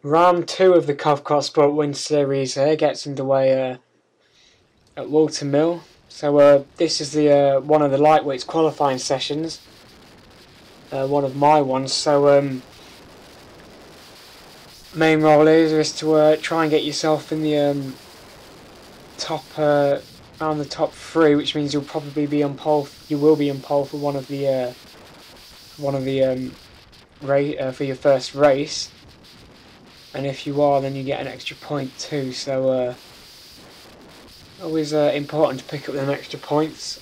Round 2 of the Covkartsport Winter Series here gets underway at Whilton Mill. So this is the one of the lightweights qualifying sessions, one of my ones. So main role is to try and get yourself in the top around the top 3, which means you'll probably be on pole. You will be on pole for one of the for your first race. And if you are, then you get an extra point too. So always important to pick up them extra points.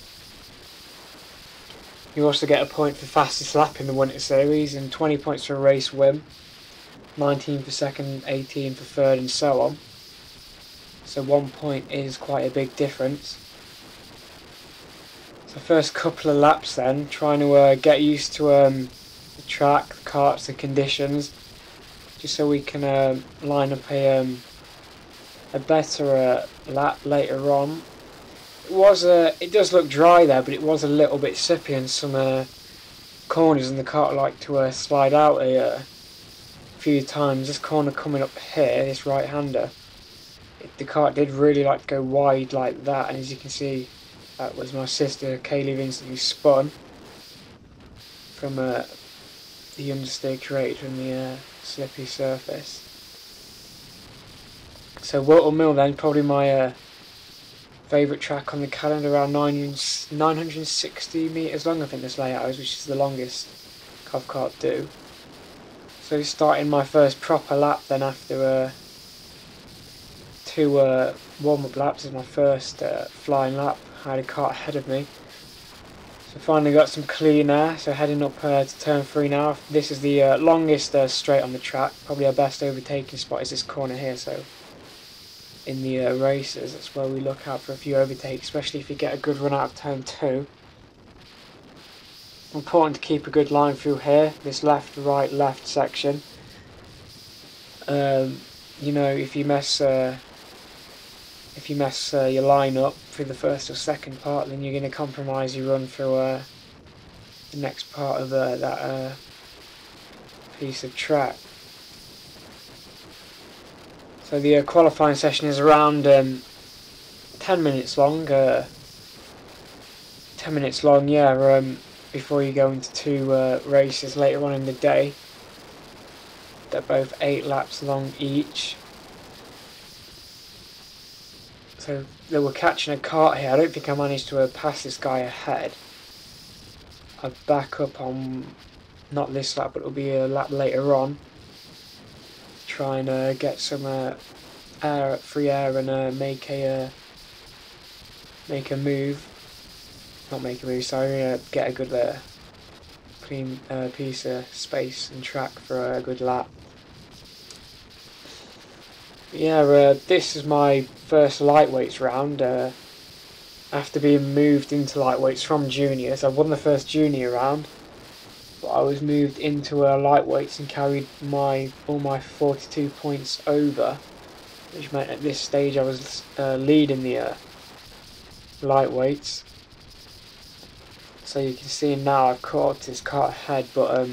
You also get a point for fastest lap in the Winter Series, and 20 points for a race win, 19 for second, 18 for third, and so on. So 1 point is quite a big difference. So first couple of laps then, trying to get used to the track, the karts, the conditions, just so we can line up a better lap later on. It does look dry there, but it was a little bit slippy in some corners, and the kart liked to slide out a few times. This corner coming up here, this right-hander, the kart did really like to go wide like that, and as you can see, that was my sister Kaylee Vincent who spun from the understeer created from the slippy surface. So Whilton Mill then, probably my favourite track on the calendar, around 960 metres long I think this layout is, which is the longest Covkart do. So starting my first proper lap then after 2 warm-up laps is my first flying lap. I had a kart ahead of me. So finally got some clean air, so heading up to turn 3 now. This is the longest straight on the track. Probably our best overtaking spot is this corner here, so in the races that's where we look out for a few overtakes, especially if you get a good run out of turn 2. Important to keep a good line through here, this left, right, left section. You know, if you mess your line up through the first or second part, then you're going to compromise your run through the next part of that piece of track. So the qualifying session is around 10 minutes long. 10 minutes long, yeah. Before you go into 2 races later on in the day. They're both 8 laps long each. So they were catching a kart here. I don't think I managed to pass this guy ahead. I'll back up on not this lap, but it'll be a lap later on. Try and get some free air and make a move. Not make a move. Sorry, get a good clean piece of space and track for a good lap. Yeah, this is my first lightweights round after being moved into lightweights from juniors. I won the first junior round, but I was moved into lightweights and carried all my 42 points over, which meant at this stage I was leading the lightweights. So you can see now I've caught this kart ahead, but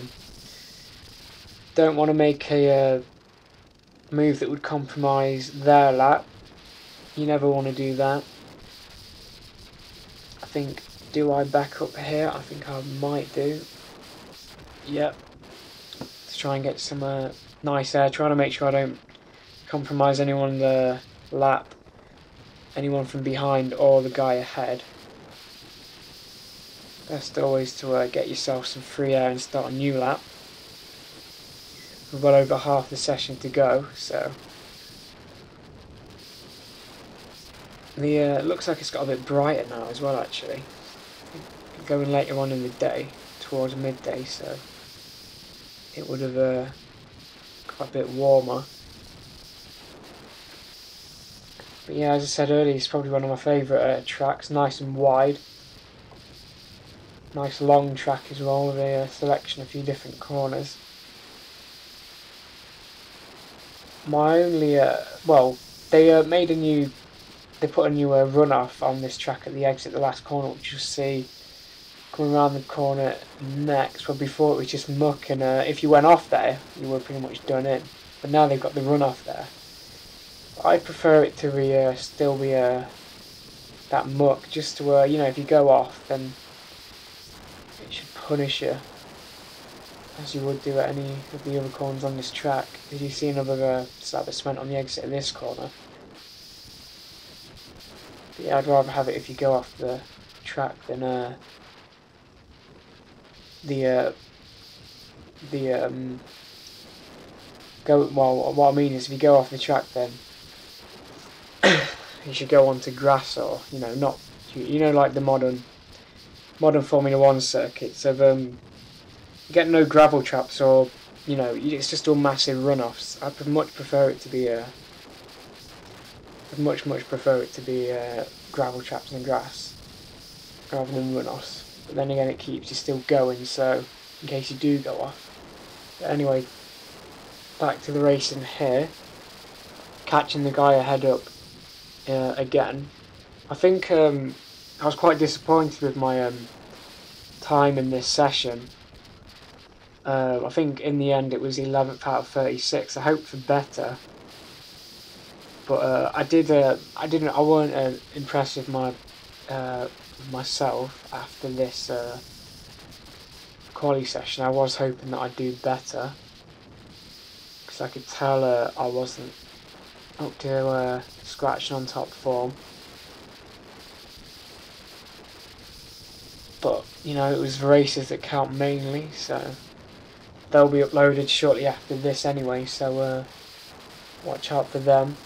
don't want to make a move that would compromise their lap. You never want to do that. I think, do I back up here? I think I might do. Yep. To try and get some nice air, trying to make sure I don't compromise anyone in the lap, anyone from behind or the guy ahead. Best always to get yourself some free air and start a new lap. We've got over half the session to go, so the looks like it's got a bit brighter now as well, actually. Going later on in the day, towards midday, so it would have got a bit warmer. But yeah, as I said earlier, it's probably one of my favourite tracks. Nice and wide, nice long track as well, with a selection of a few different corners. My only well, they put a new runoff on this track at the exit, the last corner, which you'll see coming around the corner next. But before it was just muck, and if you went off there, you were pretty much done in. but now they've got the runoff there. I prefer it to be still be that muck, just to you know, if you go off, then it should punish you as you would do at any of the other corners on this track. As you see another slab of cement on the exit of this corner. But yeah, I'd rather have it if you go off the track than well, what I mean is if you go off the track, then you should go onto grass, or you know, not like the modern Formula One circuits of you get no gravel traps, or you know, it's just all massive runoffs. I'd much prefer it to be gravel traps and grass rather than runoffs. But then again, it keeps you still going, so in case you do go off. But anyway, back to the racing here. Catching the guy ahead up again. I think I was quite disappointed with my time in this session. I think in the end it was 11th out of 36. I hoped for better, but I weren't impressed with myself after this quali session. I was hoping that I'd do better, because I could tell I wasn't up to scratching on top form. But you know, it was the races that count mainly, so they'll be uploaded shortly after this anyway, so watch out for them.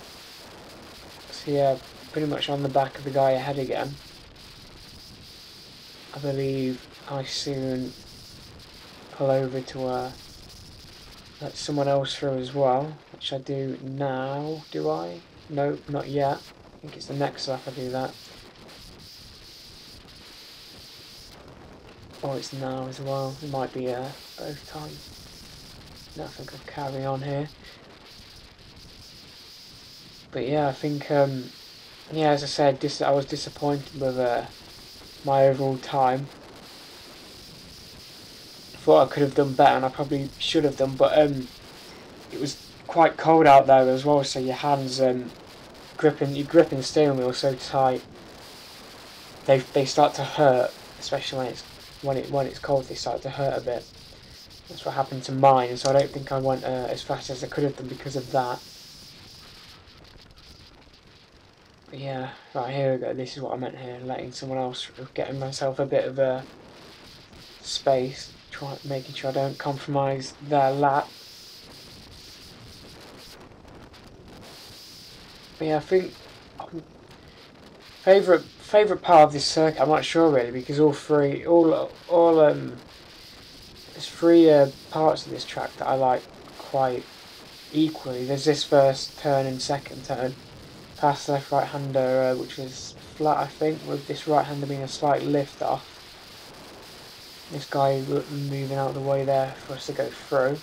So yeah, pretty much on the back of the guy ahead again. I believe I soon pull over to let someone else through as well, which I do now. Do I? No, not yet. I think it's the next lap I do that. Oh, it's now as well. It might be both times. No, I think I'll carry on here. But yeah, I think yeah, as I said, I was disappointed with my overall time. Thought I could have done better, and I probably should have done, but it was quite cold out there as well, so your hands gripping the steering wheel so tight, they start to hurt, especially when it's cold. They start to hurt a bit. That's what happened to mine, so I don't think I went as fast as I could have done because of that. But yeah, right, here we go. This is what I meant here, letting someone else, getting myself a bit of space, making sure I don't compromise their lap. But yeah, I think favourite part of this circuit, I'm not sure really, because there's three parts of this track that I like quite equally. There's this first turn and second turn, past left right hander, which was flat, I think, with this right hander being a slight lift off. This guy moving out of the way there for us to go through.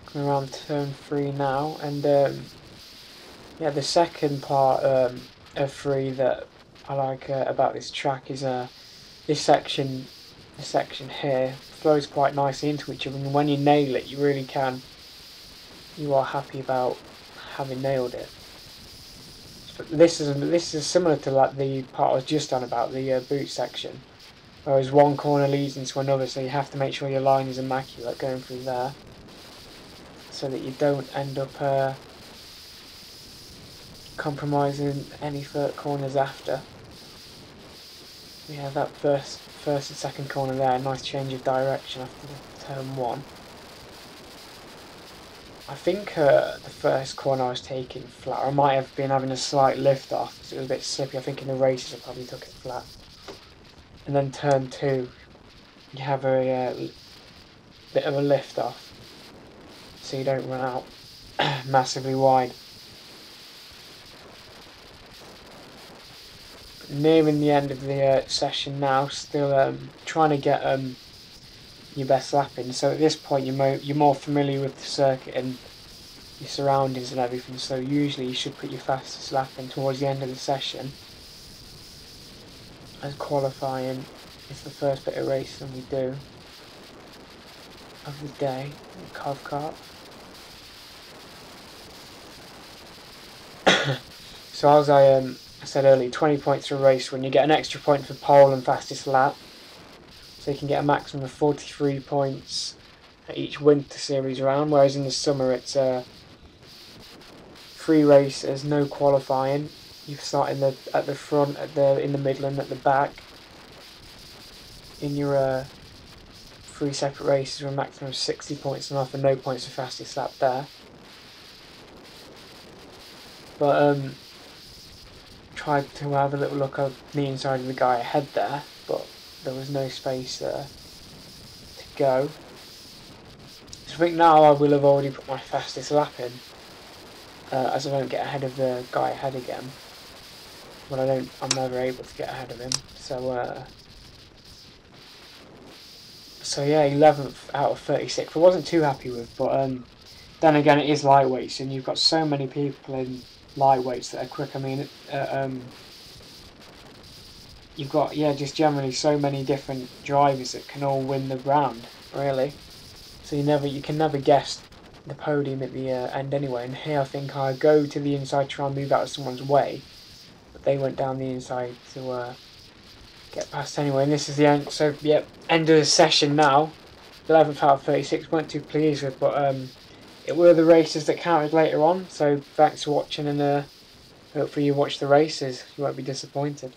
Coming around turn 3 now, and yeah, the second part of 3 that I like about this track is this section here flows quite nicely into each other, and when you nail it, you really can. You are happy about having nailed it. But this is similar to like the part I was just on about, the boot section, whereas one corner leads into another, so you have to make sure your line is immaculate going through there, so that you don't end up compromising any corners after. We have that first and second corner there, nice change of direction after turn 1. I think the first corner I was taking flat, or I might have been having a slight lift off because it was a bit slippy. I think in the races I probably took it flat. And then turn 2, you have a bit of a lift off, so you don't run out massively wide. Nearing the end of the session now, still trying to get your best lap in. So at this point you're more familiar with the circuit and your surroundings and everything, so usually you should put your fastest lap in towards the end of the session, as qualifying is the first bit of racing we do. of the day in Covkart. So as I said earlier, 20 points for a race win. You get an extra point for pole and fastest lap. So you can get a maximum of 43 points at each Winter Series round, whereas in the summer it's 3 races, no qualifying. You start at the front, in the middle, and at the back. In your 3 separate races with a maximum of 60 points and off, and no points for fastest lap there. But tried to have a little look at the inside of the guy ahead there, but there was no space there to go. So I think now I will have already put my fastest lap in, as I don't get ahead of the guy ahead again. Well, I'm never able to get ahead of him. So yeah, 11th out of 36. I wasn't too happy with, but then again, it is lightweights, and you've got so many people in lightweights that are quick. I mean, you've got just generally so many different drivers that can all win the round, really. So you can never guess the podium at the end anyway. And here I think I go to the inside to try and move out of someone's way, but they went down the inside to get past anyway. And this is the end. So yep, end of the session now. 11th out of 36. Weren't too pleased with, but it were the races that counted later on. So thanks for watching, and hopefully you watch the races. You won't be disappointed.